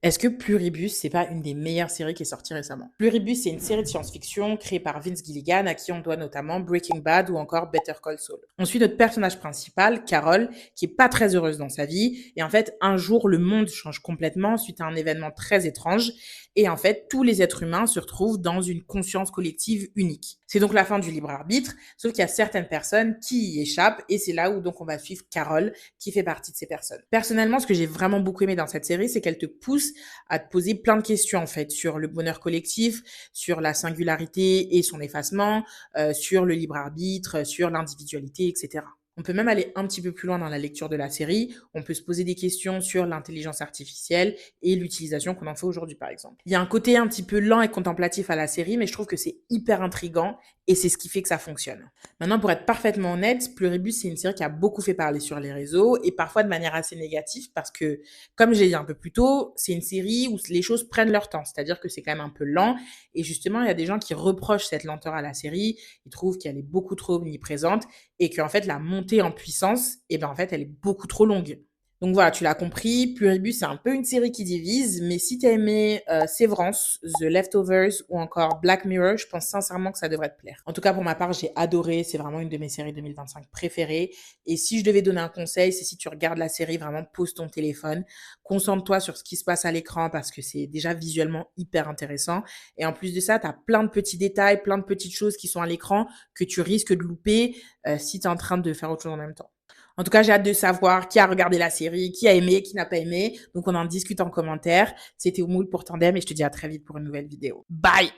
Est-ce que Pluribus, c'est pas une des meilleures séries qui est sortie récemment? Pluribus, c'est une série de science-fiction créée par Vince Gilligan, à qui on doit notamment Breaking Bad ou encore Better Call Saul. On suit notre personnage principal, Carol, qui est pas très heureuse dans sa vie, et en fait, un jour, le monde change complètement suite à un événement très étrange, et en fait, tous les êtres humains se retrouvent dans une conscience collective unique. C'est donc la fin du libre arbitre, sauf qu'il y a certaines personnes qui y échappent, et c'est là où donc on va suivre Carol, qui fait partie de ces personnes. Personnellement, ce que j'ai vraiment beaucoup aimé dans cette série, c'est qu'elle te pousse à te poser plein de questions en fait sur le bonheur collectif, sur la singularité et son effacement, sur le libre arbitre, sur l'individualité, etc. On peut même aller un petit peu plus loin dans la lecture de la série. On peut se poser des questions sur l'intelligence artificielle et l'utilisation qu'on en fait aujourd'hui, par exemple. Il y a un côté un petit peu lent et contemplatif à la série, mais je trouve que c'est hyper intriguant et c'est ce qui fait que ça fonctionne. Maintenant, pour être parfaitement honnête, Pluribus, c'est une série qui a beaucoup fait parler sur les réseaux et parfois de manière assez négative parce que, comme j'ai dit un peu plus tôt, c'est une série où les choses prennent leur temps. C'est-à-dire que c'est quand même un peu lent et justement, il y a des gens qui reprochent cette lenteur à la série. Ils trouvent qu'elle est beaucoup trop omniprésente et qu'en fait, la montée en puissance, eh ben, en fait, elle est beaucoup trop longue. Donc voilà, tu l'as compris, Pluribus, c'est un peu une série qui divise, mais si t'as aimé Sévrance, The Leftovers ou encore Black Mirror, je pense sincèrement que ça devrait te plaire. En tout cas, pour ma part, j'ai adoré, c'est vraiment une de mes séries 2025 préférées. Et si je devais donner un conseil, c'est si tu regardes la série, vraiment pose ton téléphone, concentre-toi sur ce qui se passe à l'écran parce que c'est déjà visuellement hyper intéressant. Et en plus de ça, t'as plein de petits détails, plein de petites choses qui sont à l'écran que tu risques de louper si t'es en train de faire autre chose en même temps. En tout cas, j'ai hâte de savoir qui a regardé la série, qui a aimé, qui n'a pas aimé. Donc, on en discute en commentaire. C'était Oumoul pour Tandem et je te dis à très vite pour une nouvelle vidéo. Bye!